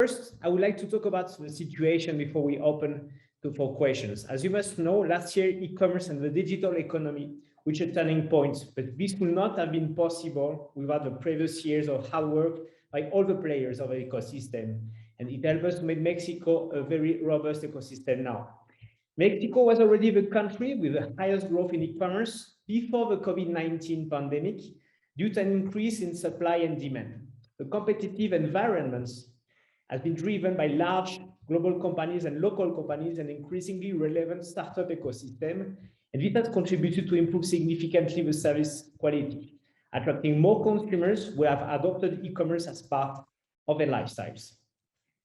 first, I would like to talk about the situation before we open for questions. As you must know, last year, e-commerce and the digital economy reached a turning point, but this would not have been possible without the previous years of hard work by all the players of the ecosystem. And it helped us to make Mexico a very robust ecosystem now. Mexico was already the country with the highest growth in e-commerce before the COVID-19 pandemic due to an increase in supply and demand. The competitive environment has been driven by large global companies and local companies and increasingly relevant startup ecosystem, and this has contributed to improve significantly the service quality, attracting more consumers who have adopted e-commerce as part of their lifestyles.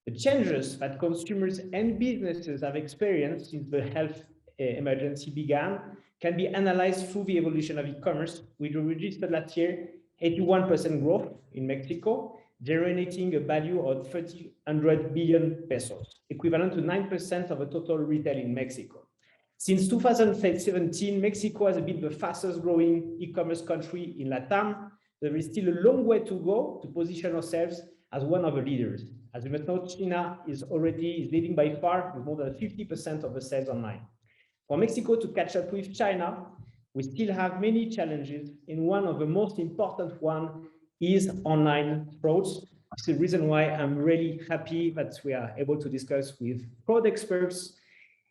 The changes that consumers and businesses have experienced since the health emergency began can be analyzed through the evolution of e-commerce, which registered last year 81% growth in Mexico, generating a value of 300 billion pesos, equivalent to 9% of the total retail in Mexico. Since 2017, Mexico has been the fastest growing e-commerce country in LATAM. There is still a long way to go to position ourselves as one of the leaders. As you must know, China is leading by far with more than 50% of the sales online. For Mexico to catch up with China, we still have many challenges, and one of the most important one is online frauds. It's the reason why I'm really happy that we are able to discuss with fraud experts.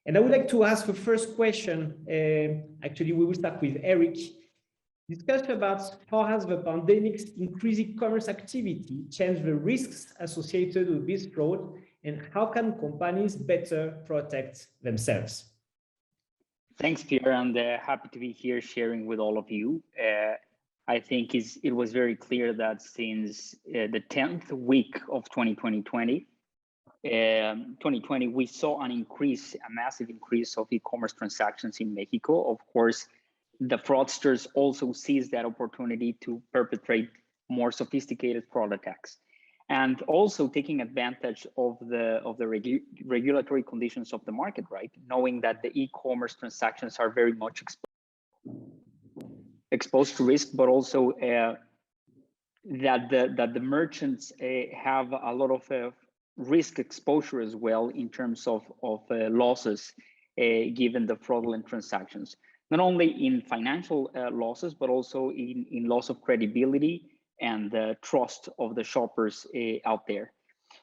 And I would like to ask the first question. Actually, we will start with Eric. Discuss about how has the pandemic's increased e-commerce activity changed the risks associated with this fraud, and how can companies better protect themselves? Thanks, Pierre, and happy to be here sharing with all of you. I think it was very clear that since the 10th week of 2020, we saw a massive increase of e-commerce transactions in Mexico. Of course, the fraudsters also seized that opportunity to perpetrate more sophisticated fraud attacks, and also taking advantage of the regulatory conditions of the market, right? Knowing that the e-commerce transactions are very much exposed to risk, but also that the merchants have a lot of risk exposure as well in terms of losses given the fraudulent transactions. Not only in financial losses, but also in loss of credibility and the trust of the shoppers out there.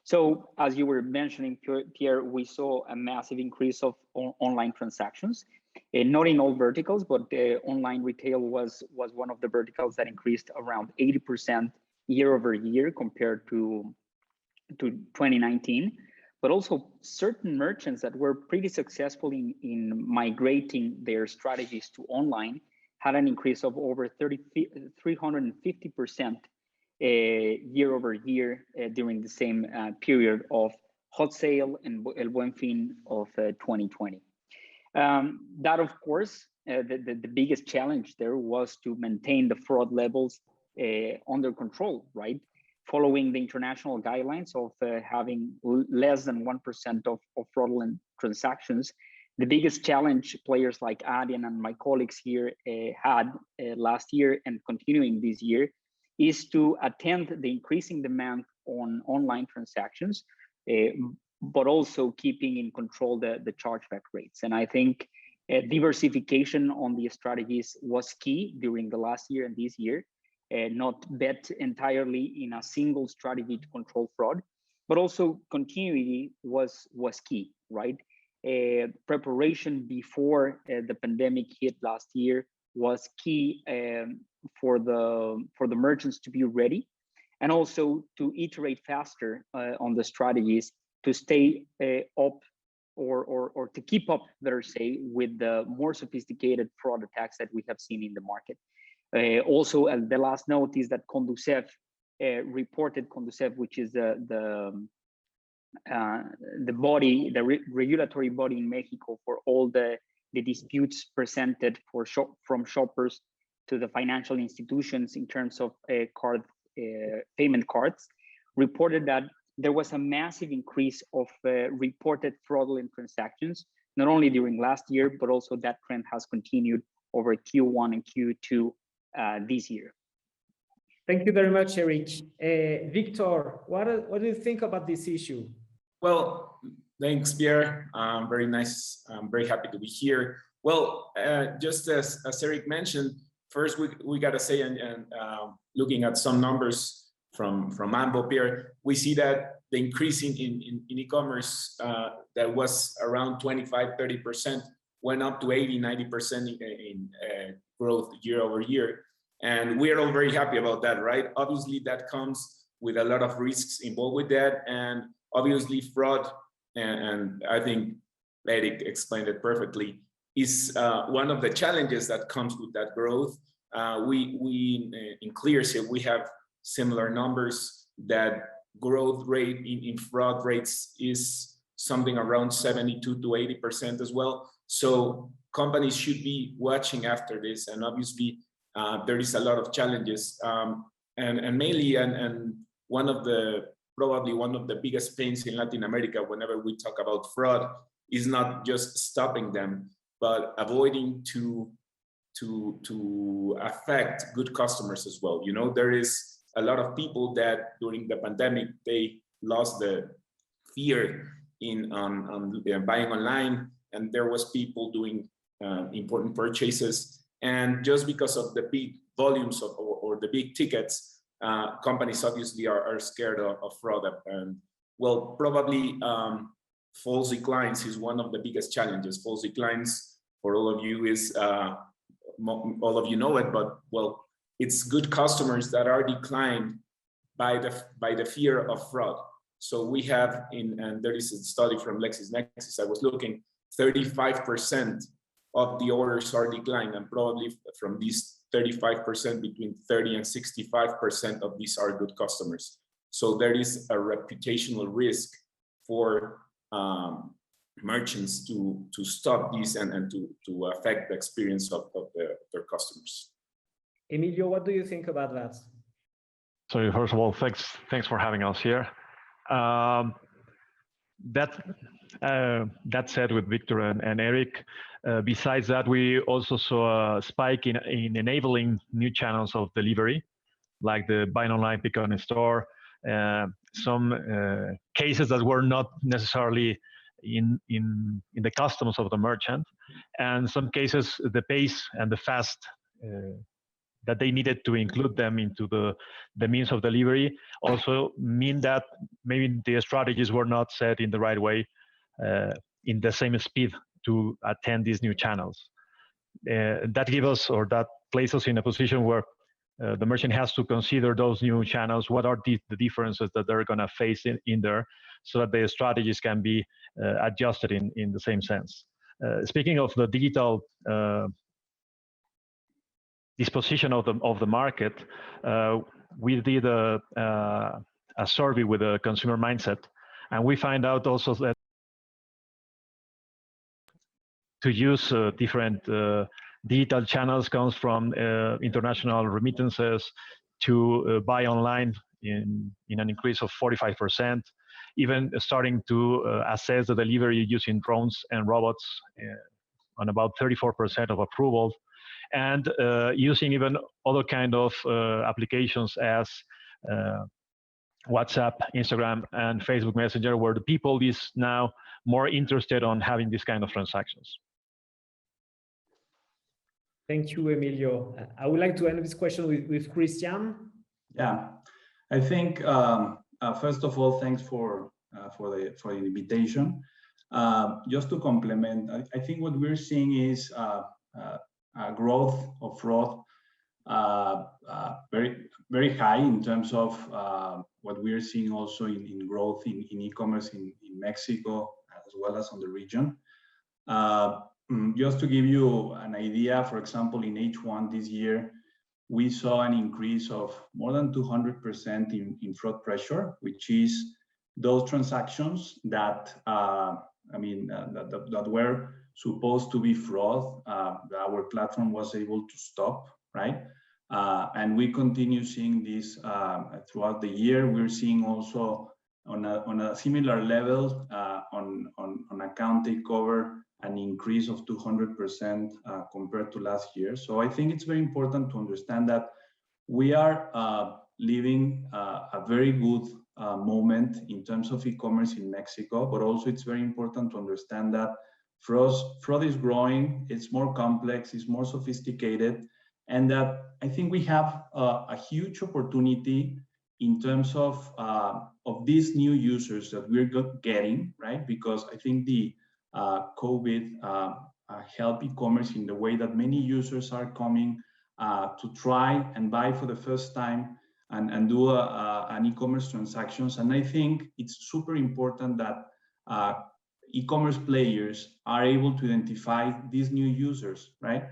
So as you were mentioning, Pierre, we saw a massive increase of online transactions, not in all verticals, but online retail was one of the verticals that increased around 80% year over year compared to 2019. But also certain merchants that were pretty successful in migrating their strategies to online had an increase of over 350% year over year during the same period of Hot Sale and El Buen Fin of 2020. That, of course, the biggest challenge there was to maintain the fraud levels under control, right? Following the international guidelines of having less than 1% of fraudulent transactions. The biggest challenge players like Adyen and my colleagues here had last year and continuing this year is to attend the increasing demand on online transactions, but also keeping in control the chargeback rates. And I think diversification on the strategies was key during the last year and this year. Not bet entirely in a single strategy to control fraud, but also continuity was key, right? Preparation before the pandemic hit last year was key for the merchants to be ready, and also to iterate faster on the strategies to stay up or to keep up, better say, with the more sophisticated fraud attacks that we have seen in the market. Also, the last note is that Conducef reported, which is the regulatory body in Mexico for all the disputes presented from shoppers to the financial institutions in terms of payment cards, reported that there was a massive increase of reported fraudulent transactions, not only during last year, but also that trend has continued over Q1 and Q2 this year. Thank you very much, Eric. Victor, what do you think about this issue? Well, thanks, Pierre. Very nice. I'm very happy to be here. Well, just as Eric mentioned, first we got to say, and looking at some numbers from Ambo, Pierre, we see that the increase in e-commerce that was around 25-30% went up to 80-90% in growth year over year. And we are all very happy about that, right? Obviously, that comes with a lot of risks involved with that. And obviously, fraud, and I think Eric explained it perfectly, is one of the challenges that comes with that growth. We in ClearSale, we have similar numbers that growth rate in fraud rates is something around 72 to 80% as well. So companies should be watching after this, and obviously there is a lot of challenges, and mainly and one of the probably one of the biggest pains in Latin America whenever we talk about fraud is not just stopping them, but avoiding to affect good customers as well. You know, there is a lot of people that during the pandemic, they lost the fear in buying online, and there was people doing important purchases. And just because of the big volumes of, or the big tickets, companies obviously are scared of fraud. And well, probably false declines is one of the biggest challenges. False declines, for all of you, is all of you know it, but well, it's good customers that are declined by the fear of fraud. So we have and there is a study from LexisNexis, I was looking, 35% of the orders are declined, and probably from these 35%, between 30 and 65% of these are good customers. So there is a reputational risk for merchants to stop these and to affect the experience of their customers. Emilio, what do you think about that? So first of all, thanks for having us here. That said, with Victor and Eric, besides that, we also saw a spike in enabling new channels of delivery, like the buy online, pick up in store. Some cases that were not necessarily in the customs of the merchant, and some cases the pace and the fast that they needed to include them into the means of delivery also mean that maybe the strategies were not set in the right way, in the same speed to attend these new channels. That gives us, or that places us in a position where the merchant has to consider those new channels. What are the differences that they're going to face in there, so that the strategies can be adjusted in the same sense. Speaking of the digital disposition of the market, we did a survey with a consumer mindset, and we find out also that to use different digital channels comes from international remittances to buy online in an increase of 45%, even starting to assess the delivery using drones and robots on about 34% of approval, and using even other kind of applications as WhatsApp, Instagram, and Facebook Messenger, where the people is now more interested on having this kind of transactions. Thank you, Emilio. I would like to end this question with Christian. Yeah, I think first of all, thanks for the invitation. Just to complement, I think what we're seeing is growth of fraud very high in terms of what we are seeing also in growth in e-commerce in Mexico as well as on the region. Just to give you an idea, for example, in H1 this year, we saw an increase of more than 200% in fraud pressure, which is those transactions that that were supposed to be fraud, our platform was able to stop, right? And we continue seeing this throughout the year. We're seeing also on a similar level on account takeover an increase of 200% compared to last year. So I think it's very important to understand that we are living a very good moment in terms of e-commerce in Mexico, but also it's very important to understand that fraud is growing, it's more complex, it's more sophisticated, and that I think we have a huge opportunity in terms of these new users that we're getting, right? Because I think the COVID helped e-commerce in the way that many users are coming to try and buy for the first time and do an e-commerce transactions. And I think it's super important that e-commerce players are able to identify these new users, right?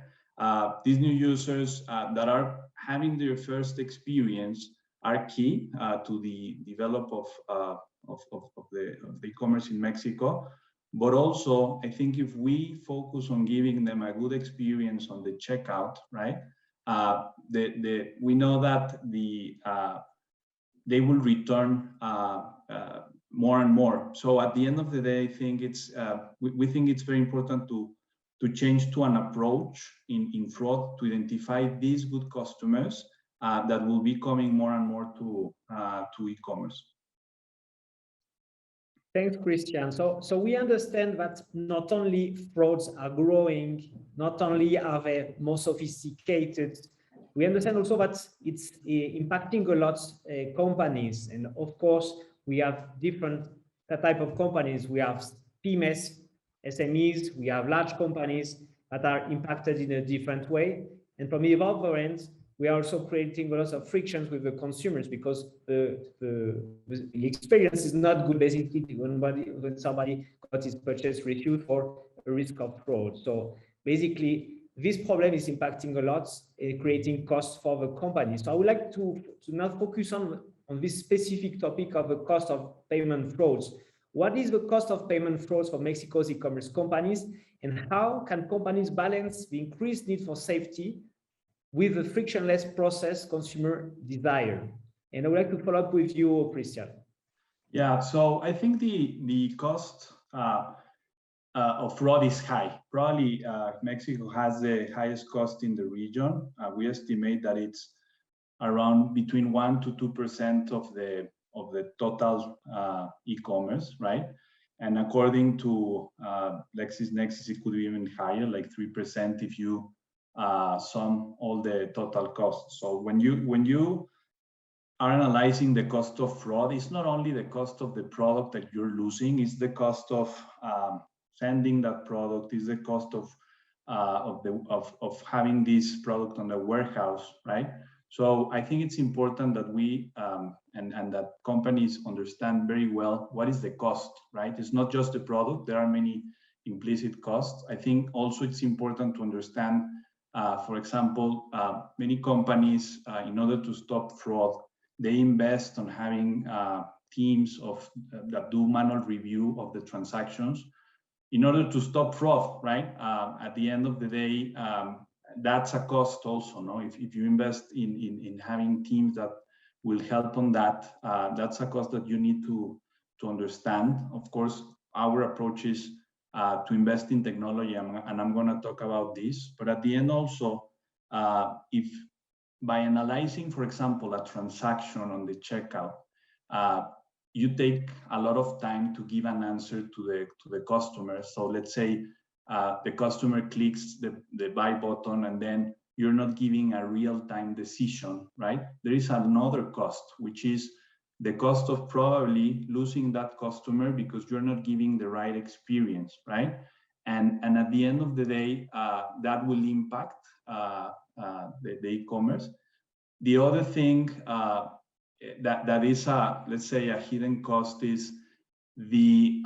These new users that are having their first experience are key to the develop of the e-commerce in Mexico. But also, I think if we focus on giving them a good experience on the checkout, right? We know that they will return more and more. So at the end of the day, I think it's we think it's very important to change to an approach in fraud to identify these good customers that will be coming more and more to e-commerce. Thanks, Christian. So we understand that not only frauds are growing, not only are they more sophisticated, we understand also that it's impacting a lot companies. And of course, we have different type of companies. We have PMEs, SMEs, we have large companies that are impacted in a different way. And from the other end, we are also creating a lot of frictions with the consumers because the experience is not good basically when somebody got his purchase refused for a risk of fraud. So basically, this problem is impacting a lot, creating costs for the company. So I would like to now focus on this specific topic of the cost of payment frauds. What is the cost of payment frauds for Mexico's e-commerce companies, and how can companies balance the increased need for safety with the frictionless process consumer desire? And I would like to follow up with you, Christian. Yeah, so I think the cost of fraud is high. Probably Mexico has the highest cost in the region. We estimate that it's around between 1% to 2% of the total e-commerce, right? And according to LexisNexis, it could be even higher, like 3% if you sum all the total costs. So when you are analyzing the cost of fraud, it's not only the cost of the product that you're losing, it's the cost of sending that product, is the cost of having this product on the warehouse, right? So I think it's important that we and that companies understand very well what is the cost, right? It's not just the product, there are many implicit costs. I think also it's important to understand, for example, many companies, in order to stop fraud, they invest on having teams that do manual review of the transactions in order to stop fraud, right? At the end of the day, that's a cost also, no? If you invest in having teams that will help on that, that's a cost that you need to understand. Of course, our approach is to invest in technology, and I'm going to talk about this. But at the end also, if by analyzing, for example, a transaction on the checkout, you take a lot of time to give an answer to the customer. So let's say the customer clicks the buy button, and then you're not giving a real-time decision, right? There is another cost, which is the cost of probably losing that customer because you're not giving the right experience, right? And at the end of the day, that will impact the e-commerce. The other thing that is let's say a hidden cost is the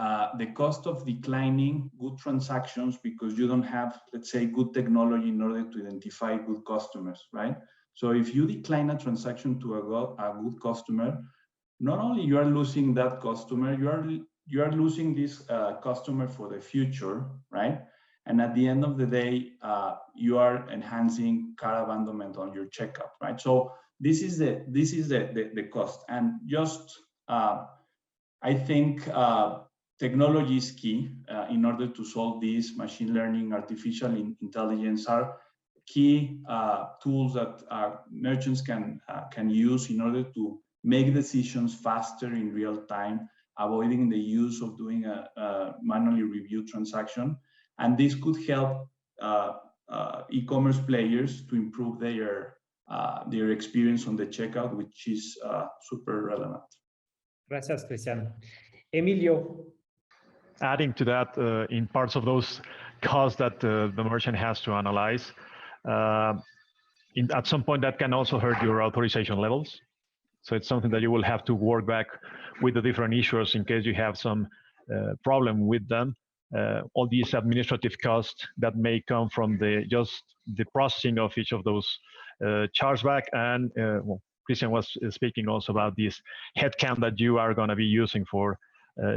cost of declining good transactions because you don't have, let's say, good technology in order to identify good customers, right? So if you decline a transaction to a good customer, not only you are losing that customer, you are losing this customer for the future, right? And at the end of the day, you are enhancing cart abandonment on your checkout, right? So this is the cost. And just I think technology is key in order to solve this. Machine learning, artificial intelligence are key tools that merchants can use in order to make decisions faster in real time, avoiding the use of doing a manually reviewed transaction. And this could help e-commerce players to improve their experience on the checkout, which is super relevant. Gracias, Cristian. Emilio. Adding to that, in parts of those costs that the merchant has to analyze, at some point that can also hurt your authorization levels. So it's something that you will have to work back with the different issuers in case you have some problem with them. All these administrative costs that may come from just the processing of each of those chargeback, and well, Christian was speaking also about this headcount that you are going to be using for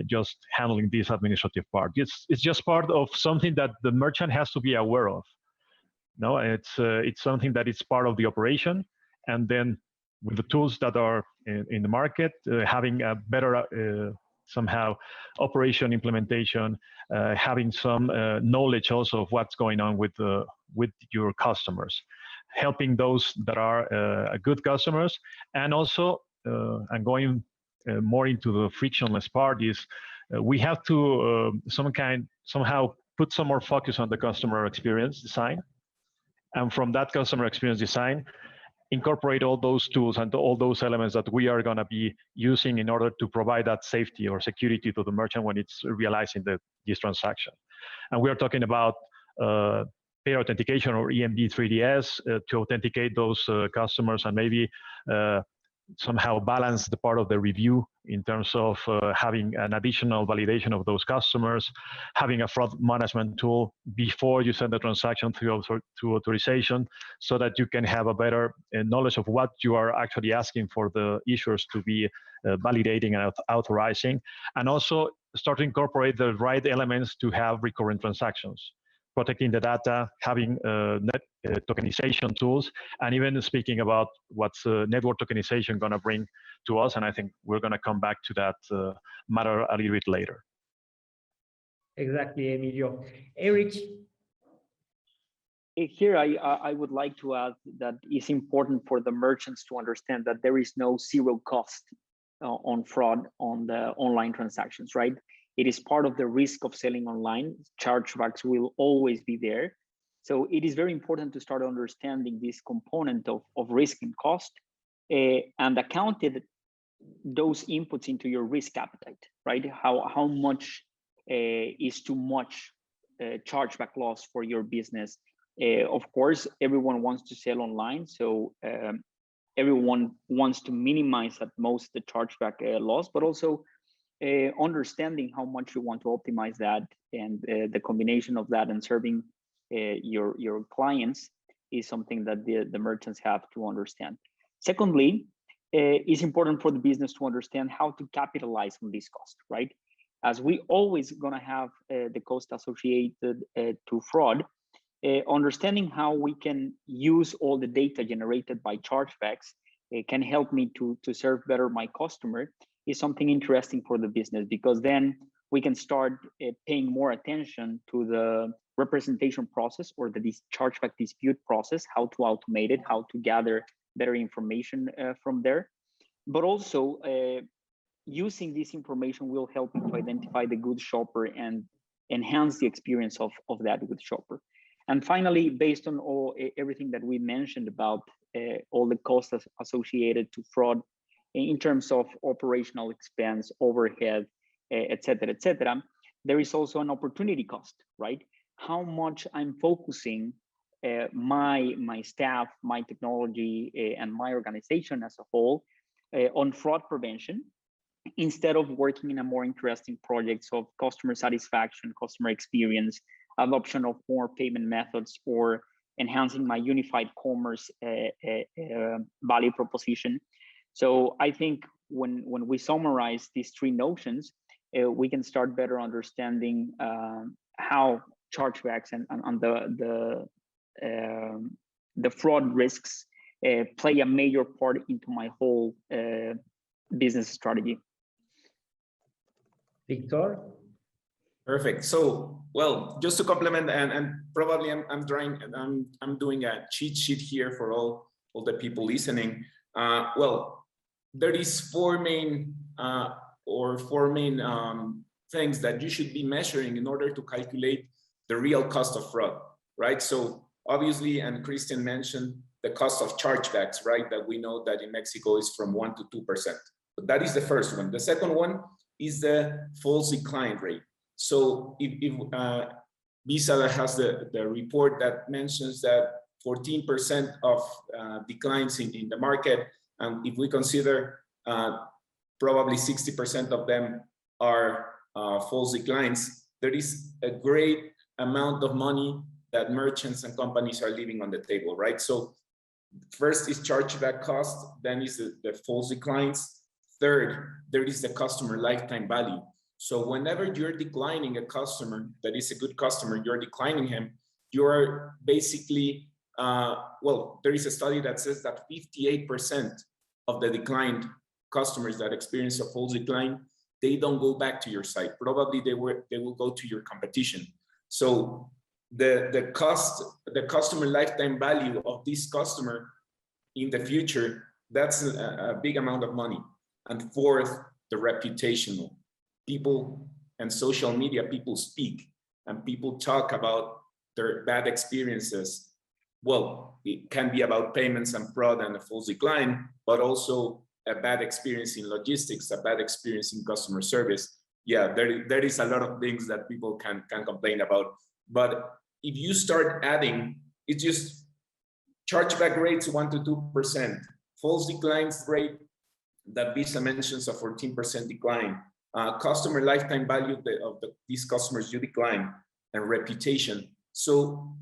just handling this administrative part. It's just part of something that the merchant has to be aware of. No, it's something that is part of the operation, and then with the tools that are in the market, having a better somehow operation implementation, having some knowledge also of what's going on with your customers, helping those that are good customers, and also and going more into the frictionless part is we have to somehow put some more focus on the customer experience design, and from that customer experience design, incorporate all those tools and all those elements that we are going to be using in order to provide that safety or security to the merchant when it's realizing this transaction. And we are talking about pair authentication or EMD 3DS to authenticate those customers, and maybe somehow balance the part of the review in terms of having an additional validation of those customers, having a fraud management tool before you send the transaction through authorization, so that you can have a better knowledge of what you are actually asking for the issuers to be validating and authorizing, and also start to incorporate the right elements to have recurrent transactions, protecting the data, having tokenization tools, and even speaking about what's network tokenization going to bring to us. And I think we're going to come back to that matter a little bit later. Exactly, Emilio. Eric? Here, I would like to add that it's important for the merchants to understand that there is no zero cost on fraud on the online transactions, right? It is part of the risk of selling online. Chargebacks will always be there. So it is very important to start understanding this component of risk and cost and accounted those inputs into your risk appetite, right? How much is too much chargeback loss for your business? Of course, everyone wants to sell online. So everyone wants to minimize at most the chargeback loss, but also understanding how much you want to optimize that, and the combination of that and serving your clients is something that the merchants have to understand. Secondly, it's important for the business to understand how to capitalize on this cost, right? As we always gonna have the cost associated to fraud, understanding how we can use all the data generated by chargebacks can help me to serve better my customer is something interesting for the business, because then we can start paying more attention to the representation process or the chargeback dispute process, how to automate it, how to gather better information from there. But also using this information will help me to identify the good shopper and enhance the experience of that good shopper. And finally, based on everything that we mentioned about all the costs associated to fraud in terms of operational expense, overhead, et cetera, there is also an opportunity cost, right? How much I'm focusing my staff, my technology, and my organization as a whole on fraud prevention, instead of working in a more interesting projects of customer satisfaction, customer experience, adoption of more payment methods, or enhancing my unified commerce value proposition. So I think when we summarize these three notions, we can start better understanding how chargebacks and the fraud risks play a major part into my whole business strategy. Victor? Perfect. So, well, just to complement, and probably I'm doing a cheat sheet here for all the people listening. Well, there is four main things that you should be measuring in order to calculate the real cost of fraud, right? So obviously, and Christian mentioned the cost of chargebacks, right? That we know that in Mexico is from 1% to 2%. But that is the first one. The second one is the false decline rate. So if Visa has the report that mentions that 14% of declines in the market, and if we consider probably 60% of them are false declines, there is a great amount of money that merchants and companies are leaving on the table, right? So first is chargeback cost, then is the false declines. Third, there is the customer lifetime value. So whenever you're declining a customer that is a good customer, you're declining him, you're basically, well, there is a study that says that 58% of the declined customers that experience a false decline, they don't go back to your site. Probably they will go to your competition. So the customer lifetime value of this customer in the future, that's a big amount of money. And fourth, the reputational. People and social media, people speak and people talk about their bad experiences. Well, it can be about payments and fraud and a false decline, but also a bad experience in logistics, a bad experience in customer service. Yeah, there is a lot of things that people can complain about. But if you start adding, it's just chargeback rates 1% to 2%, false declines rate that Visa mentions a 14% decline, customer lifetime value of these customers you decline, and reputation. So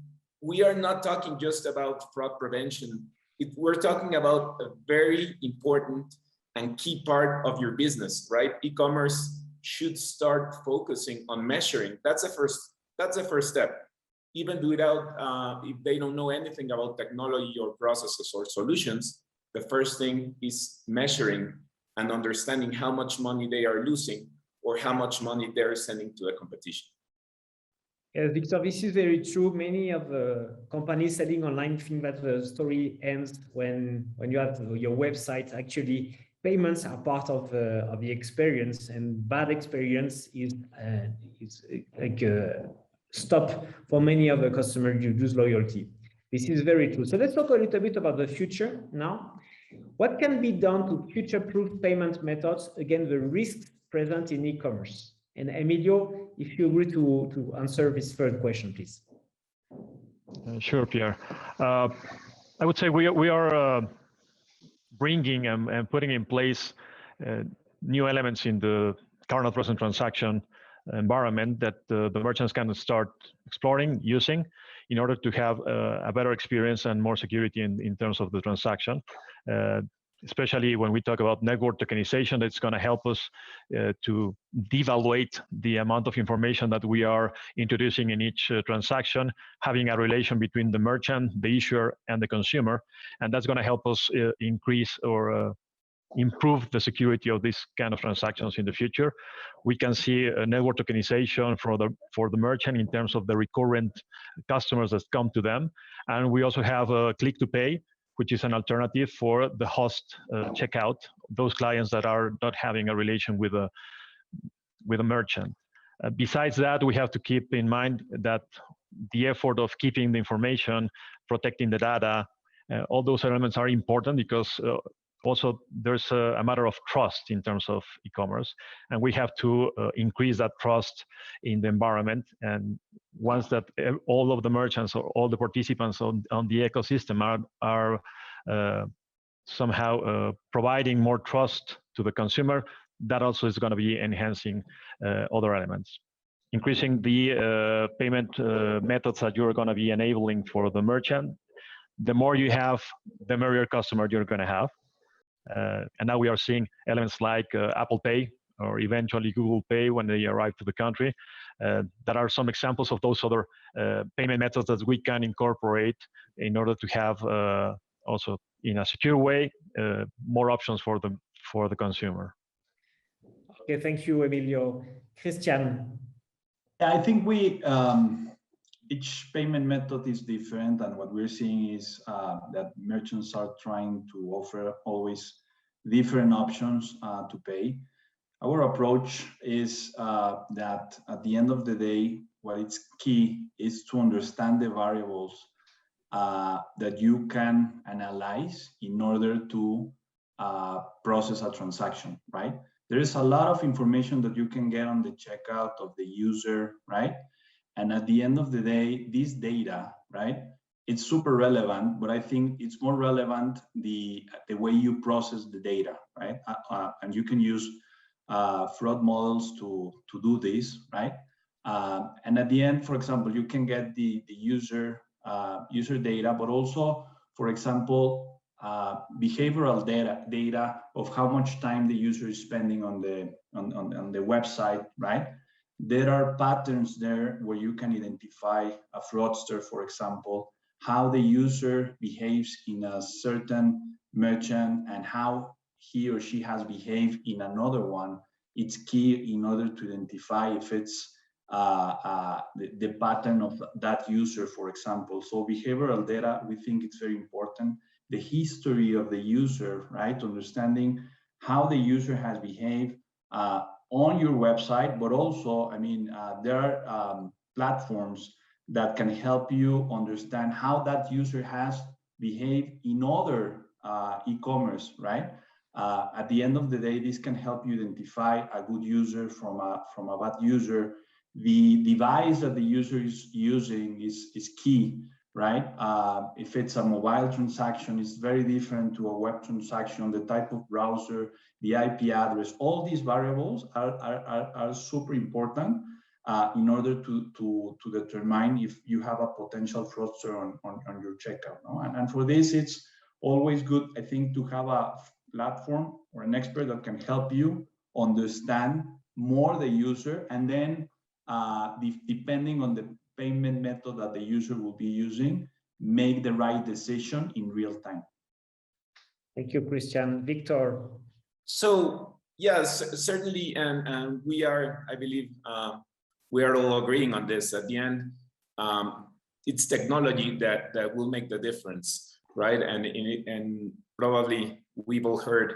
we are not talking just about fraud prevention. We're talking about a very important and key part of your business, right? E-commerce should start focusing on measuring. That's the first step. Even without, if they don't know anything about technology or processes or solutions, the first thing is measuring and understanding how much money they are losing or how much money they're sending to the competition. Yes, Victor, this is very true. Many of the companies selling online think that the story ends when you have your website. Actually, payments are part of the experience, and bad experience is like a stop for many of the customers. You lose loyalty. This is very true. So let's talk a little bit about the future now. What can be done to future-proof payment methods against the risks present in e-commerce? And Emilio, if you agree to answer this third question, please. Sure, Pierre. I would say we are bringing and putting in place new elements in the card not present transaction environment that the merchants can start exploring, using, in order to have a better experience and more security in terms of the transaction. Especially when we talk about network tokenization, that's going to help us to devaluate the amount of information that we are introducing in each transaction, having a relation between the merchant, the issuer, and the consumer. And that's going to help us increase or improve the security of this kind of transactions in the future. We can see a network tokenization for the merchant in terms of the recurrent customers that come to them. And we also have a click to pay, which is an alternative for the host checkout, those clients that are not having a relation with a merchant. Besides that, we have to keep in mind that the effort of keeping the information, protecting the data, all those elements are important, because also there's a matter of trust in terms of e-commerce, and we have to increase that trust in the environment. And once that all of the merchants or all the participants on the ecosystem are somehow providing more trust to the consumer, that also is going to be enhancing other elements. Increasing the payment methods that you're going to be enabling for the merchant. The more you have, the merrier customer you're going to have. And now we are seeing elements like Apple Pay or eventually Google Pay when they arrive to the country. That are some examples of those other payment methods that we can incorporate in order to have also in a secure way more options for the consumer. Okay, thank you, Emilio. Christian. I think each payment method is different, and what we're seeing is that merchants are trying to offer always different options to pay. Our approach is that at the end of the day, what is key is to understand the variables that you can analyze in order to process a transaction, right? There is a lot of information that you can get on the checkout of the user, right? And at the end of the day, this data, right, it's super relevant, but I think it's more relevant the way you process the data, right? And you can use fraud models to do this, right? And at the end, for example, you can get the user data, but also, for example, behavioral data of how much time the user is spending on the website, right? There are patterns there where you can identify a fraudster, for example, how the user behaves in a certain merchant and how he or she has behaved in another one. It's key in order to identify if it's the pattern of that user, for example. So behavioral data, we think it's very important. The history of the user, right? Understanding how the user has behaved on your website, but also, I mean, there are platforms that can help you understand how that user has behaved in other e-commerce, right? At the end of the day, this can help you identify a good user from a bad user. The device that the user is using is key, right? If it's a mobile transaction, it's very different to a web transaction, the type of browser, the IP address, all these variables are super important in order to determine if you have a potential fraudster on your checkout. No? And for this, it's always good, I think, to have a platform or an expert that can help you understand more the user, and then depending on the payment method that the user will be using, make the right decision in real time. Thank you, Christian. Victor. So yes, certainly, and we are, I believe, we are all agreeing on this. At the end, it's technology that will make the difference, right? And probably we've all heard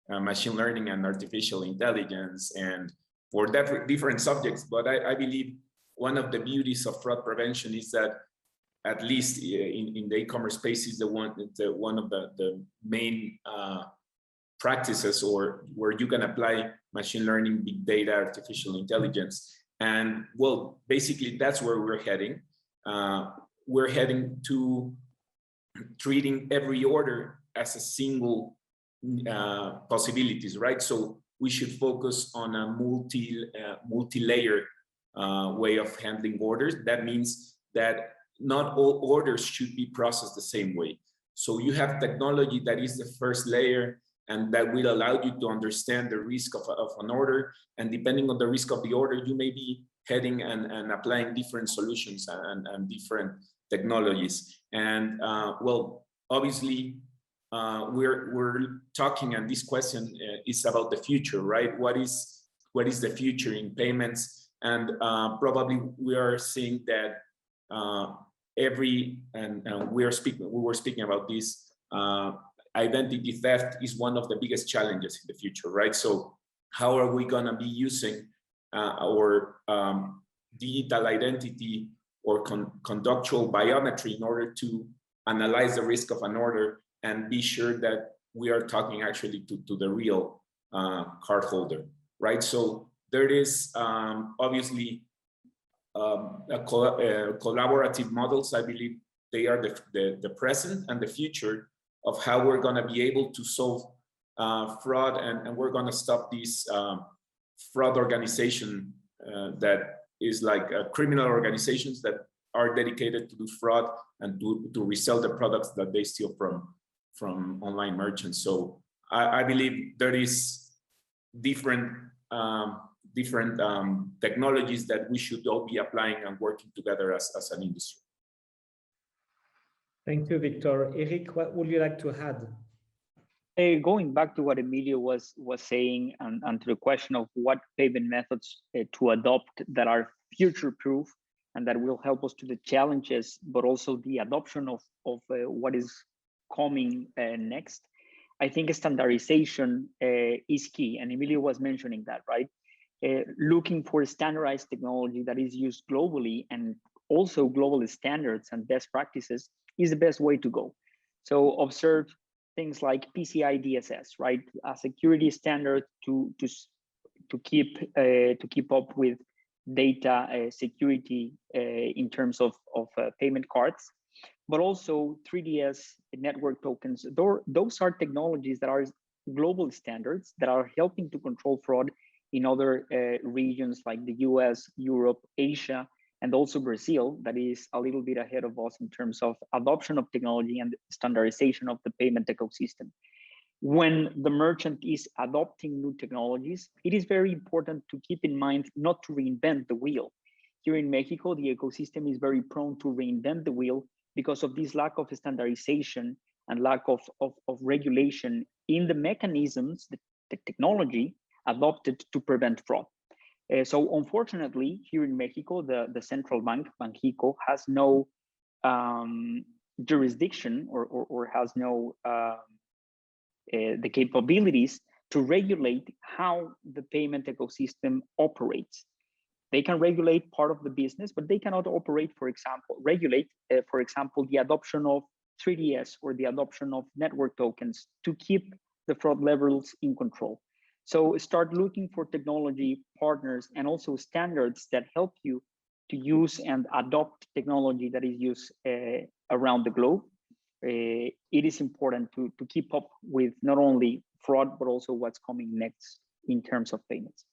machine learning and artificial intelligence, and for different subjects. But I believe one of the beauties of fraud prevention is that, at least in the e-commerce space, is one of the main practices, or where you can apply machine learning, big data, artificial intelligence. And well, basically that's where we're heading. We're heading to treating every order as a single possibilities, right? So we should focus on a multi-layer way of handling orders. That means that not all orders should be processed the same way. So you have technology that is the first layer, and that will allow you to understand the risk of an order. And depending on the risk of the order, you may be heading and applying different solutions and different technologies. And well, obviously, we're talking, and this question is about the future, right? What is the future in payments? And probably we are seeing that we were speaking about this. Identity theft is one of the biggest challenges in the future, right? So how are we going to be using our digital identity or conductual biometry in order to analyze the risk of an order and be sure that we are talking actually to the real cardholder, right? So there is obviously collaborative models. I believe they are the present and the future of how we're going to be able to solve fraud, and we're going to stop this fraud organization that is like criminal organizations that are dedicated to do fraud and to resell the products that they steal from online merchants. So I believe there is different technologies that we should all be applying and working together as an industry. Thank you, Victor. Eric, what would you like to add? Going back to what Emilio was saying, and to the question of what payment methods to adopt that are future-proof and that will help us to the challenges, but also the adoption of what is coming next. I think standardization is key, and Emilio was mentioning that, right? Looking for standardized technology that is used globally and also global standards and best practices is the best way to go. So observe things like PCI DSS, right? A security standard to keep up with data security in terms of payment cards, but also 3DS network tokens. Those are technologies that are global standards that are helping to control fraud in other regions like the US, Europe, Asia, and also Brazil, that is a little bit ahead of us in terms of adoption of technology and standardization of the payment ecosystem. When the merchant is adopting new technologies, it is very important to keep in mind not to reinvent the wheel. Here in Mexico, the ecosystem is very prone to reinvent the wheel because of this lack of standardization and lack of regulation in the mechanisms, the technology adopted to prevent fraud. So unfortunately, here in Mexico, the central bank, Banxico, has no jurisdiction or has no the capabilities to regulate how the payment ecosystem operates. They can regulate part of the business, but they cannot operate, for example, regulate, for example, the adoption of 3DS or the adoption of network tokens to keep the fraud levels in control. So start looking for technology partners and also standards that help you to use and adopt technology that is used around the globe. It is important to keep up with not only fraud, but also what's coming next in terms of payments.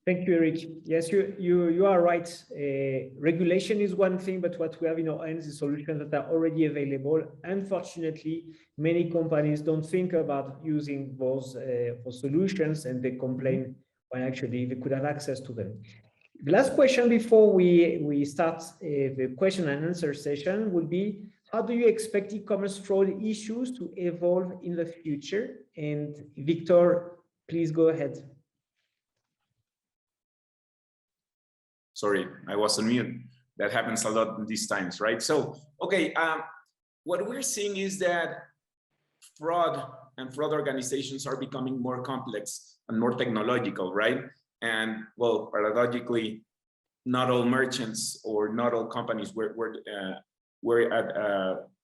Thank you, Eric. Yes, you are right. Regulation is one thing, but what we have in our hands is solutions that are already available. Unfortunately, many companies don't think about using those for solutions, and they complain when actually they could have access to them. The last question before we start the question and answer session would be, how do you expect e-commerce fraud issues to evolve in the future? And Victor, please go ahead. Sorry, I was on mute. That happens a lot in these times, right? So, okay, what we're seeing is that fraud and fraud organizations are becoming more complex and more technological, right? And well, paradoxically, not all merchants or not all companies were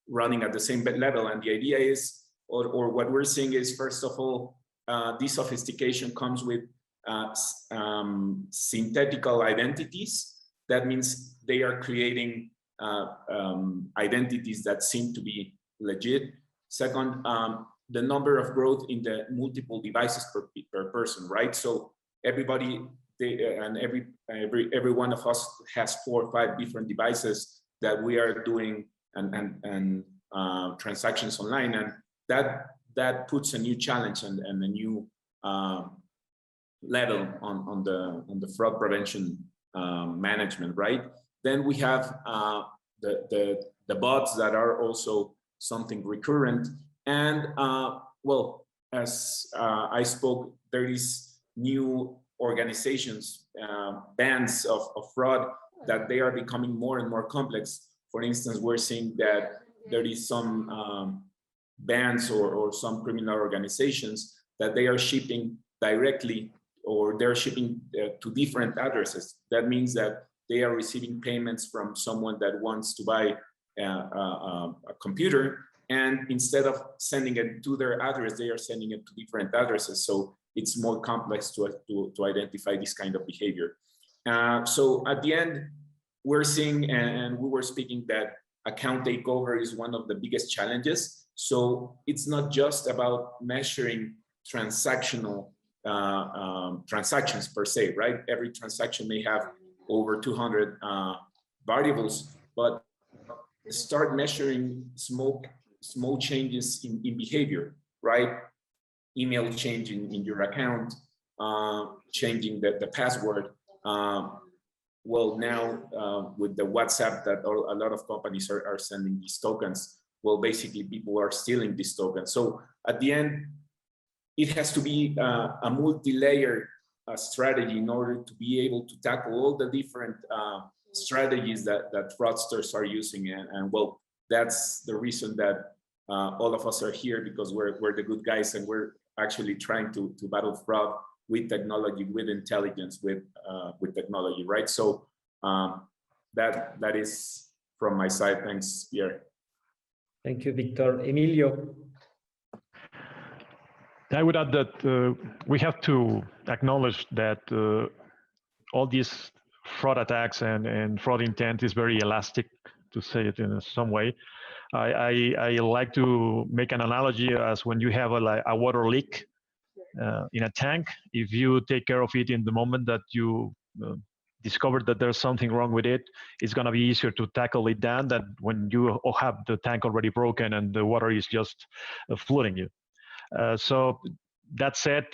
running at the same level. And the idea is, or what we're seeing is, first of all, this sophistication comes with synthetical identities. That means they are creating identities that seem to be legit. Second, the number of growth in the multiple devices per person, right? So everybody, every one of us has 4 or 5 different devices that we are doing and transactions online, and that puts a new challenge and a new level on the fraud prevention management, right? Then we have the bots that are also something recurrent, and well, as I spoke, there is new organizations, bands of fraud that they are becoming more and more complex. For instance, we're seeing that there is some bands or some criminal organizations that they are shipping directly, or they're shipping to different addresses. That means that they are receiving payments from someone that wants to buy a computer, and instead of sending it to their address, they are sending it to different addresses. So it's more complex to identify this kind of behavior. So at the end, we're seeing, and we were speaking, that account takeover is one of the biggest challenges. So it's not just about measuring transactional transactions per se, right? Every transaction may have over 200 variables, but start measuring small changes in behavior, right? Email change in your account, changing the password. Well, now with the WhatsApp that a lot of companies are sending these tokens, well, basically people are stealing these tokens. So at the end, it has to be a multi-layer strategy in order to be able to tackle all the different strategies that fraudsters are using. And well, that's the reason that all of us are here because we're the good guys, and we're actually trying to battle fraud with technology, with intelligence, with technology, right? So that is from my side. Thanks, Pierre. Thank you, Victor. Emilio. I would add that we have to acknowledge that all these fraud attacks and fraud intent is very elastic, to say it in some way. I like to make an analogy as when you have a water leak in a tank. If you take care of it in the moment that you discover that there's something wrong with it, it's going to be easier to tackle it than that when you have the tank already broken and the water is just flooding you. So that said,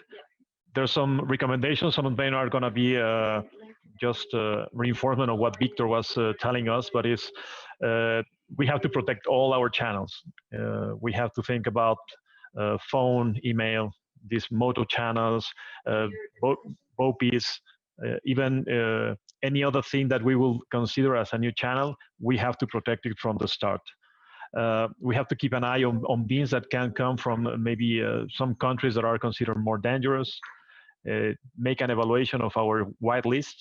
there's some recommendations. Some of them are going to be just reinforcement of what Victor was telling us, but it's we have to protect all our channels. We have to think about phone, email, these moto channels, BOPs, even any other thing that we will consider as a new channel. We have to protect it from the start. We have to keep an eye on beans that can come from maybe some countries that are considered more dangerous. Make an evaluation of our whitelist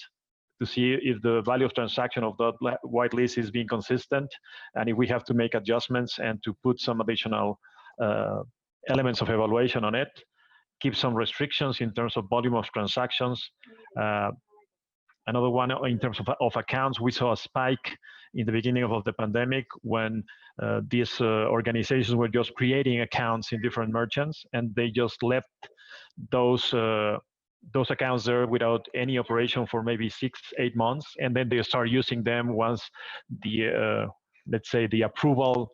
to see if the value of transaction of that whitelist is being consistent, and if we have to make adjustments and to put some additional elements of evaluation on it. Keep some restrictions in terms of volume of transactions. Another one in terms of accounts, we saw a spike in the beginning of the pandemic when these organizations were just creating accounts in different merchants, and they just left those accounts there without any operation for maybe 6-8 months, and then they start using them once the let's say the approval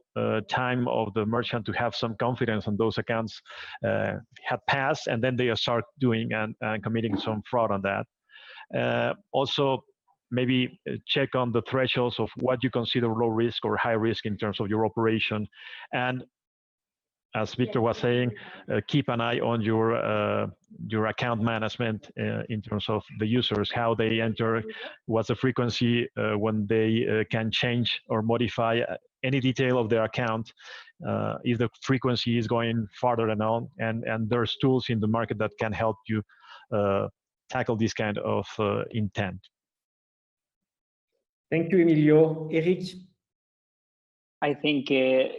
time of the merchant to have some confidence on those accounts had passed, and then they start doing and committing some fraud on that. Also, maybe check on the thresholds of what you consider low risk or high risk in terms of your operation. And as Victor was saying, keep an eye on your account management in terms of the users, how they enter, what's the frequency when they can change or modify any detail of their account, if the frequency is going farther than on, and there's tools in the market that can help you tackle this kind of intent. Thank you, Emilio. Eric? I think in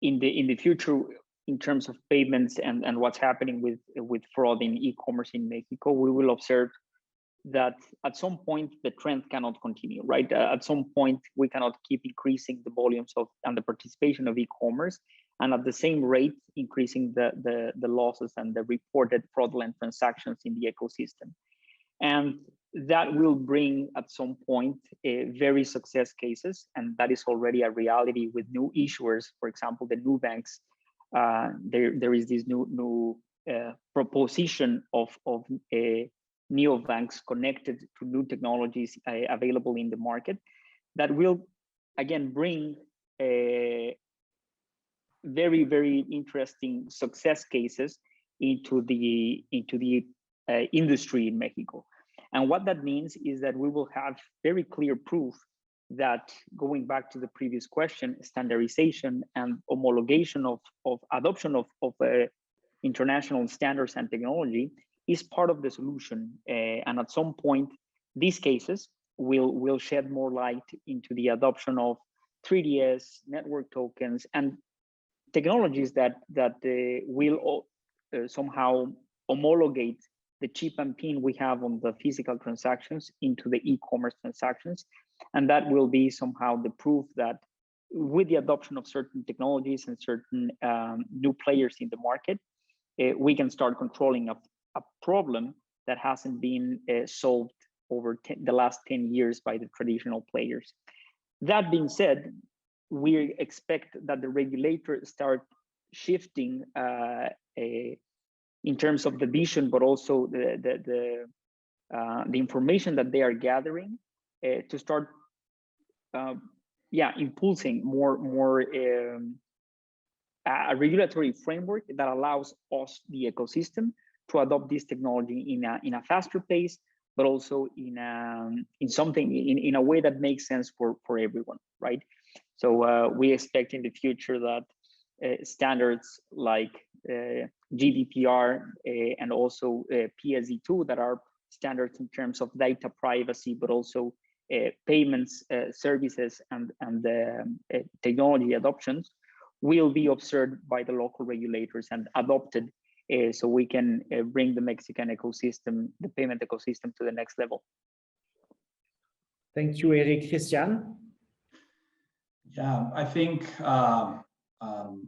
the future, in terms of payments and what's happening with fraud in e-commerce in Mexico, we will observe that at some point the trend cannot continue, right? At some point we cannot keep increasing the volumes of and the participation of e-commerce, and at the same rate increasing the losses and the reported fraudulent transactions in the ecosystem. And that will bring at some point very success cases, and that is already a reality with new issuers. For example, the new banks. There is this new proposition of neobanks connected to new technologies available in the market that will again bring very, very interesting success cases into the industry in Mexico. And what that means is that we will have very clear proof that, going back to the previous question, standardization and homologation of adoption of international standards and technology is part of the solution. And at some point, these cases will shed more light into the adoption of 3DS, network tokens, and technologies that will somehow homologate the chip and pin we have on the physical transactions into the e-commerce transactions. And that will be somehow the proof that with the adoption of certain technologies and certain new players in the market, we can start controlling a problem that hasn't been solved over the last 10 years by the traditional players. That being said, we expect that the regulators start shifting in terms of the vision, but also the information that they are gathering to start, impulsing more a regulatory framework that allows us, the ecosystem, to adopt this technology in a faster pace, but also in a way that makes sense for everyone, right? So we expect in the future that standards like GDPR and also PSD2 that are standards in terms of data privacy, but also payments, services, and technology adoptions will be observed by the local regulators and adopted so we can bring the Mexican ecosystem, the payment ecosystem, to the next level. Thank you, Eric. Christian? Yeah, I think I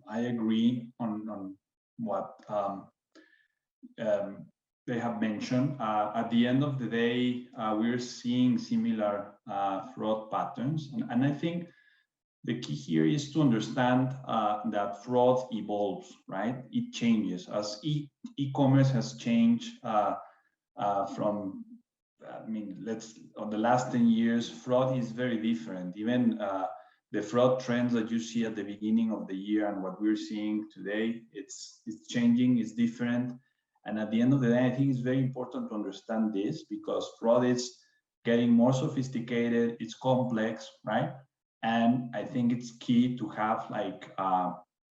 agree on what they have mentioned. At the end of the day, we're seeing similar fraud patterns. And I think the key here is to understand that fraud evolves, right? It changes. As e-commerce has changed from, on the last 10 years, fraud is very different. Even the fraud trends that you see at the beginning of the year and what we're seeing today, it's changing, it's different. And at the end of the day, I think it's very important to understand this because fraud is getting more sophisticated, it's complex, right? And I think it's key to have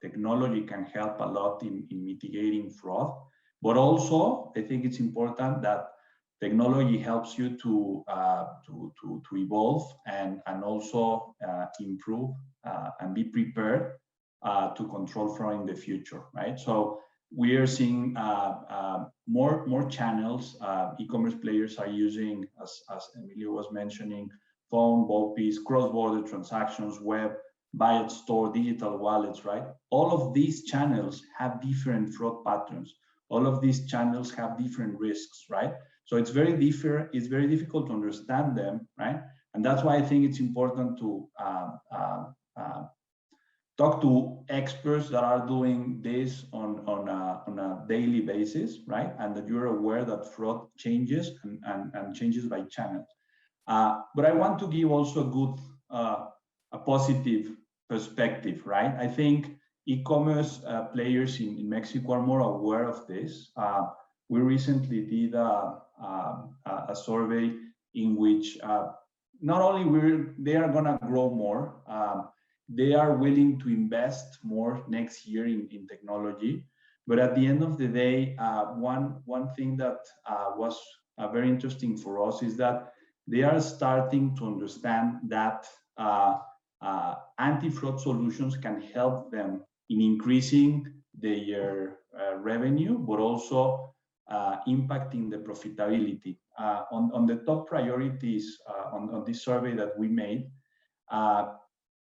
technology can help a lot in mitigating fraud. But also, I think it's important that technology helps you to evolve and also improve and be prepared to control fraud in the future, right? So we are seeing more channels. E-commerce players are using, as Emilio was mentioning, phone, BOPIS, cross-border transactions, web, buy at store, digital wallets, right? All of these channels have different fraud patterns. All of these channels have different risks, right? So it's very difficult to understand them, right? And that's why I think it's important to talk to experts that are doing this on a daily basis, right? And that you're aware that fraud changes and changes by channels. But I want to give also a good, a positive perspective, right? I think e-commerce players in Mexico are more aware of this. We recently did a survey in which not only they are gonna grow more, they are willing to invest more next year in technology. But at the end of the day, one thing that was very interesting for us is that they are starting to understand that anti-fraud solutions can help them in increasing their revenue, but also impacting the profitability. On the top priorities on this survey that we made,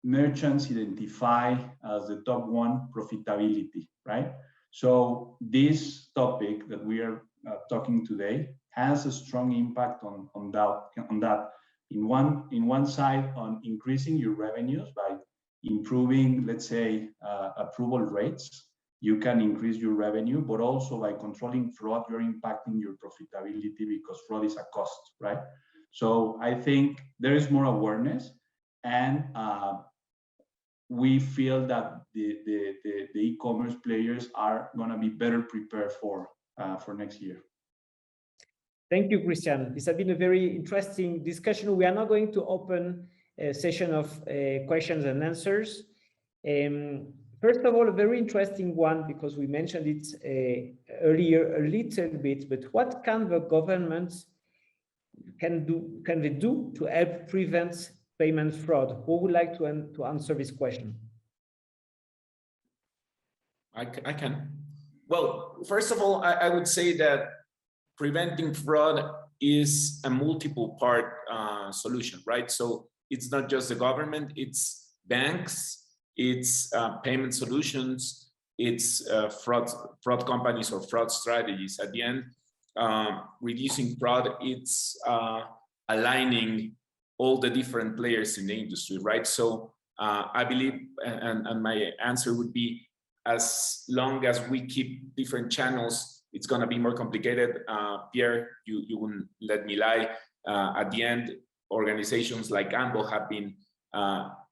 merchants identify as the top one profitability, right? So this topic that we are talking today has a strong impact on that. In one side, on increasing your revenues by improving, let's say, approval rates, you can increase your revenue, but also by controlling fraud, you're impacting your profitability because fraud is a cost, right? So I think there is more awareness, and we feel that the e-commerce players are going to be better prepared for next year. Thank you, Christian. This has been a very interesting discussion. We are now going to open a session of questions and answers. First of all, a very interesting one, because we mentioned it earlier a little bit, but what can the government can they do to help prevent payment fraud? Who would like to answer this question? I can. Well, first of all, I would say that preventing fraud is a multiple part solution, right? So it's not just the government, it's banks, it's payment solutions, it's fraud companies or fraud strategies. At the end, reducing fraud, it's aligning all the different players in the industry, right? So I believe, and my answer would be, as long as we keep different channels, it's going to be more complicated. Pierre, you wouldn't let me lie. At the end, organizations like AMBO have been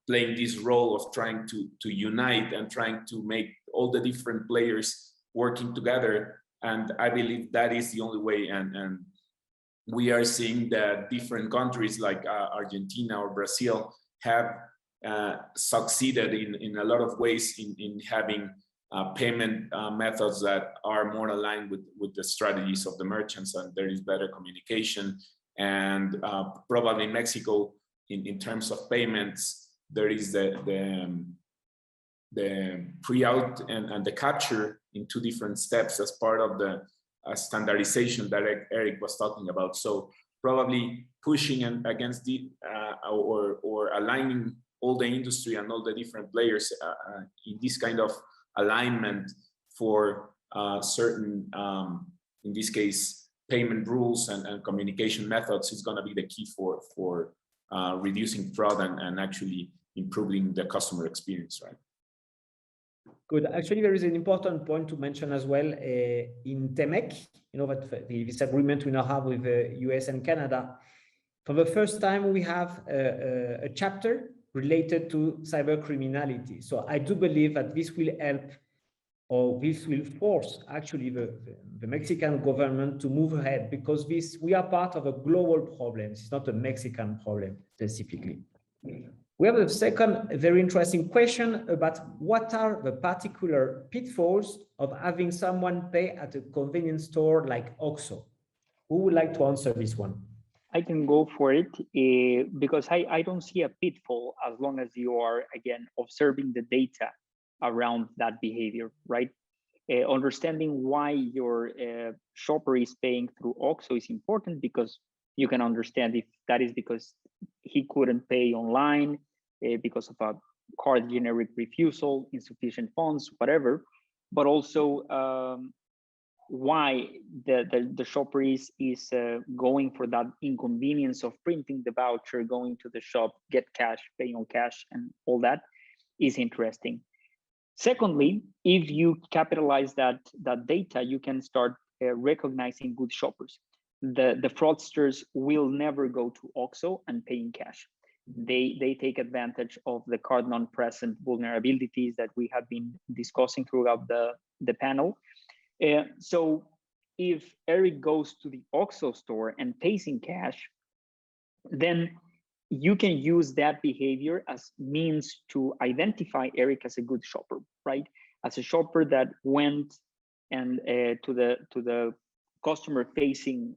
playing this role of trying to unite and trying to make all the different players working together. And I believe that is the only way. And we are seeing that different countries like Argentina or Brazil have succeeded in a lot of ways in having payment methods that are more aligned with the strategies of the merchants, and there is better communication. And probably in Mexico, in terms of payments, there is the pre-out and the capture in two different steps as part of the standardization that Eric was talking about. So probably pushing against the or aligning all the industry and all the different players in this kind of alignment for certain, in this case, payment rules and communication methods is going to be the key for reducing fraud and actually improving the customer experience, right? Good. Actually, there is an important point to mention as well in TEMEC, you know, that this agreement we now have with the US and Canada. For the first time, we have a chapter related to cyber criminality. So I do believe that this will help, or this will force actually the Mexican government to move ahead, because we are part of a global problem. It's not a Mexican problem specifically. We have a second very interesting question about what are the particular pitfalls of having someone pay at a convenience store like OXXO? Who would like to answer this one? I can go for it because I don't see a pitfall as long as you are, again, observing the data around that behavior, right? Understanding why your shopper is paying through OXXO is important, because you can understand if that is because he couldn't pay online, because of a card generic refusal, insufficient funds, whatever, but also why the shopper is going for that inconvenience of printing the voucher, going to the shop, get cash, pay on cash, and all that is interesting. Secondly, if you capitalize that data, you can start recognizing good shoppers. The fraudsters will never go to OXXO and pay in cash. They take advantage of the card non-present vulnerabilities that we have been discussing throughout the panel. So if Eric goes to the OXXO store and pays in cash, then you can use that behavior as means to identify Eric as a good shopper, right? As a shopper that went and to the customer-facing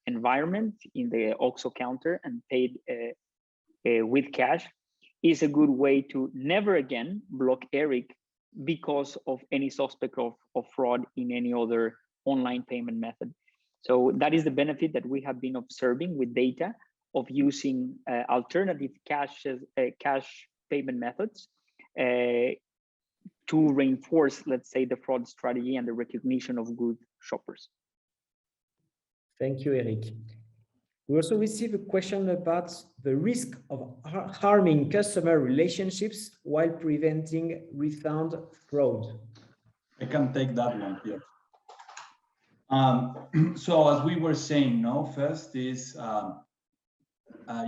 environment in the OXXO counter and paid with cash, is a good way to never again block Eric because of any suspect of fraud in any other online payment method. So that is the benefit that we have been observing with data of using alternative cash payment methods to reinforce, let's say, the fraud strategy and the recognition of good shoppers. Thank you, Eric. We also received a question about the risk of harming customer relationships while preventing refund fraud. I can take that one here. So as we were saying, first is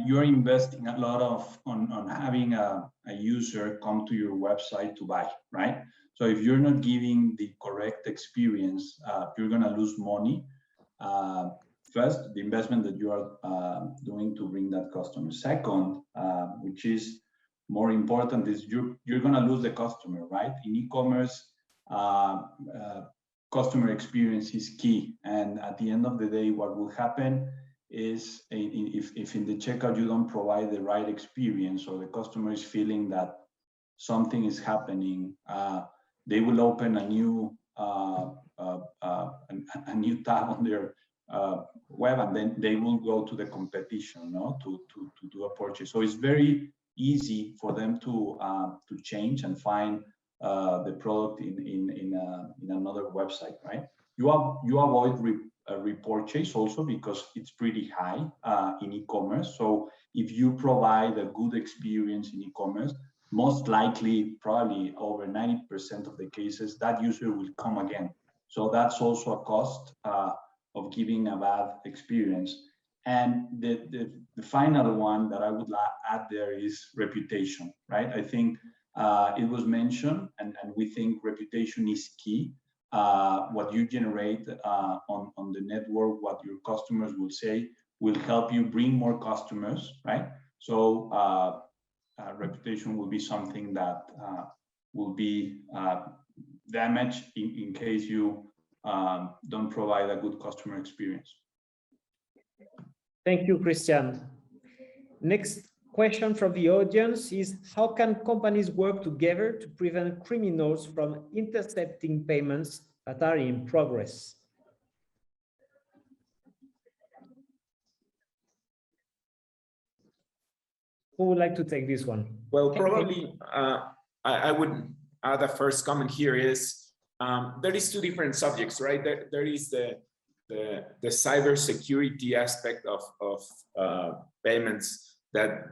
you're investing a lot on having a user come to your website to buy, right? So if you're not giving the correct experience, you're gonna lose money. First, the investment that you are doing to bring that customer. Second, which is more important, is you're gonna lose the customer, right? In e-commerce, customer experience is key. And at the end of the day, what will happen is if in the checkout you don't provide the right experience, or the customer is feeling that something is happening, they will open a new tab on their web, and then they will go to the competition, to do a purchase. So it's very easy for them to change and find the product in another website, right? You avoid repurchase also because it's pretty high in e-commerce. So if you provide a good experience in e-commerce, most likely, probably over 90% of the cases, that user will come again. So that's also a cost of giving a bad experience. And the final one that I would add there is reputation, right? I think it was mentioned, and we think reputation is key. What you generate on the network, what your customers will say, will help you bring more customers, right? So reputation will be something that will be damaged in case you don't provide a good customer experience. Thank you, Christian. Next question from the audience is, how can companies work together to prevent criminals from intercepting payments that are in progress? Who would like to take this one? Well, probably I would add a first comment here is there is two different subjects, right? There is the cybersecurity aspect of payments that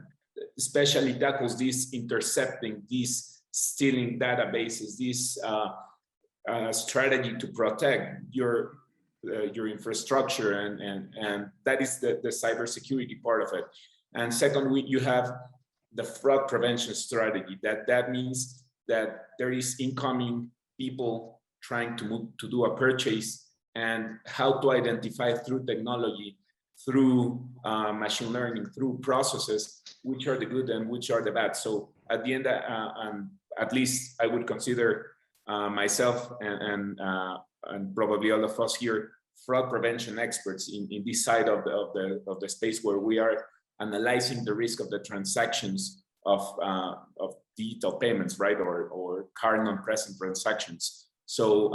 especially tackles this intercepting, this stealing databases, this strategy to protect your infrastructure, and that is the cybersecurity part of it. And second, you have the fraud prevention strategy. That means that there is incoming people trying to do a purchase, and how to identify through technology, through machine learning, through processes, which are the good and which are the bad. So at the end, at least I would consider myself and probably all of us here fraud prevention experts in this side of the space where we are analyzing the risk of the transactions of digital payments, right, or card non-present transactions. So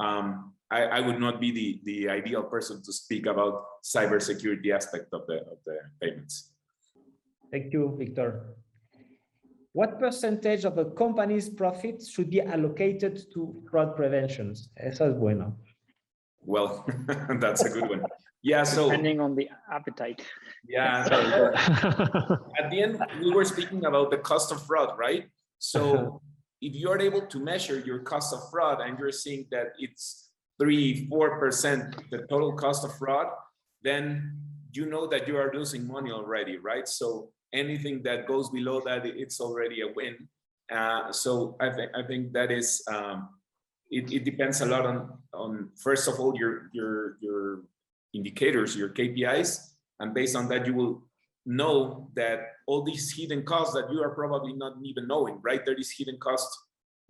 I would not be the ideal person to speak about cybersecurity aspect of the payments. Thank you, Victor. What percentage of a company's profits should be allocated to fraud prevention? Eso es bueno. Well, that's a good one. Yeah, so depending on the appetite. Yeah, at the end, we were speaking about the cost of fraud, right? So if you're able to measure your cost of fraud and you're seeing that it's 3-4% the total cost of fraud, then you know that you are losing money already, right? So anything that goes below that, it's already a win. So I think that is it depends a lot on first of all your indicators, your KPIs, and based on that you will know that all these hidden costs that you are probably not even knowing, right? There is hidden cost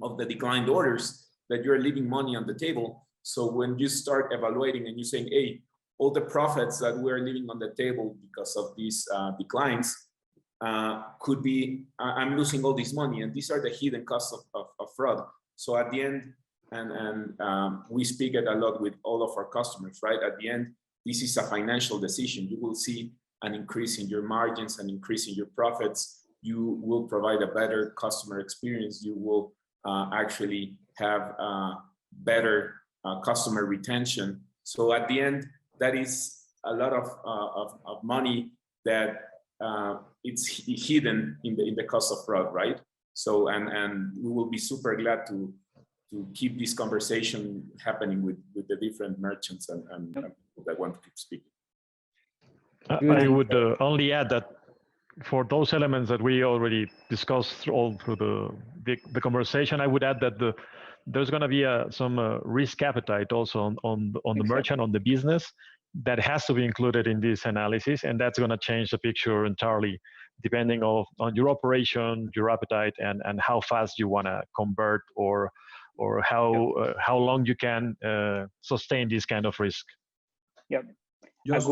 of the declined orders that you're leaving money on the table. So when you start evaluating and you're saying, hey, all the profits that we're leaving on the table because of these declines could be, I'm losing all this money, and these are the hidden costs of fraud. So at the end, and we speak it a lot with all of our customers, right? At the end, this is a financial decision. You will see an increase in your margins, an increase in your profits. You will provide a better customer experience. You will actually have better customer retention. So at the end, that is a lot of money that it's hidden in the cost of fraud, right? So and we will be super glad to keep this conversation happening with the different merchants and people that want to keep speaking. I would only add that for those elements that we already discussed all through the conversation, I would add that there's going to be some risk appetite also on the merchant, on the business, that has to be included in this analysis, and that's going to change the picture entirely, depending on your operation, your appetite, and how fast you want to convert, or how long you can sustain this kind of risk. Yep. Just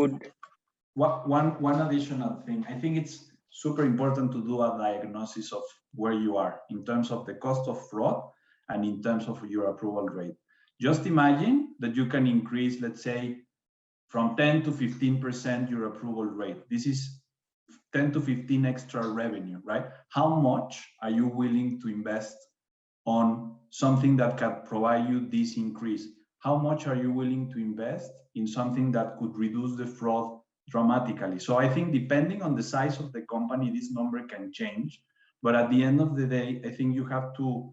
one additional thing. I think it's super important to do a diagnosis of where you are in terms of the cost of fraud and in terms of your approval rate. Just imagine that you can increase, let's say, from 10 to 15% your approval rate. This is 10 to 15 extra revenue, right? How much are you willing to invest on something that can provide you this increase? How much are you willing to invest in something that could reduce the fraud dramatically? So I think depending on the size of the company, this number can change. But at the end of the day, I think you have to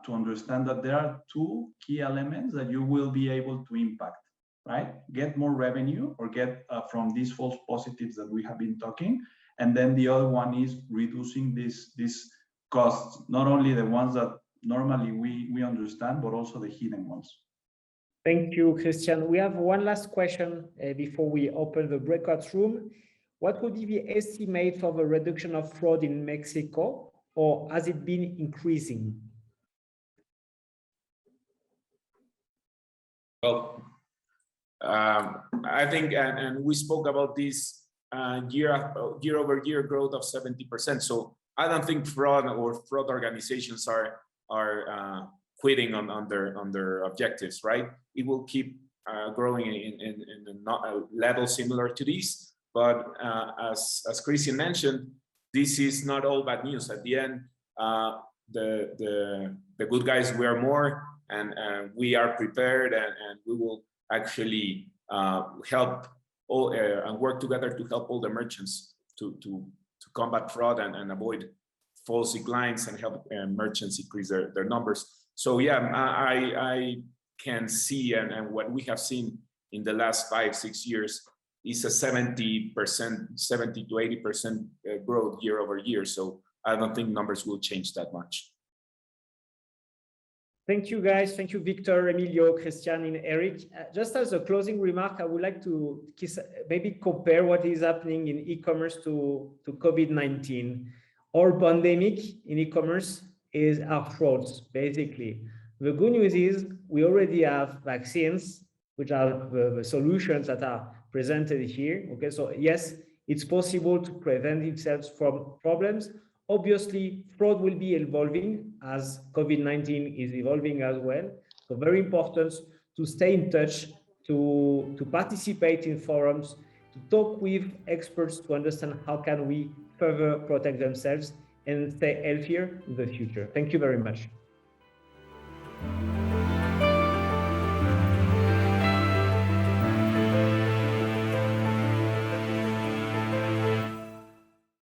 understand that there are two key elements that you will be able to impact, right? Get more revenue, or get from these false positives that we have been talking. And then the other one is reducing these costs, not only the ones that normally we understand, but also the hidden ones. Thank you, Christian. We have one last question before we open the breakout room. What would be the estimate for the reduction of fraud in Mexico? or has it been increasing? Well, I think, and we spoke about this year-over-year growth of 70%. So I don't think fraud organizations are quitting on their objectives, right? It will keep growing in a level similar to this. But as Christian mentioned, this is not all bad news. At the end, the good guys wear more, and we are prepared, and we will actually help all and work together to help all the merchants to combat fraud and avoid false declines and help merchants increase their numbers. So yeah, I can see, and what we have seen in the last 5-6 years is a 70% to 80% growth year over year. So I don't think numbers will change that much. Thank you, guys. Thank you, Victor, Emilio, Christian, and Eric. Just as a closing remark, I would like to maybe compare what is happening in e-commerce to COVID-19. Our pandemic in e-commerce is our frauds, basically. The good news is we already have vaccines, which are the solutions that are presented here. Okay, so yes, it's possible to prevent themselves from problems. Obviously, fraud will be evolving as COVID-19 is evolving as well. So very important to stay in touch, to participate in forums, to talk with experts to understand how can we further protect themselves and stay healthier in the future. Thank you very much.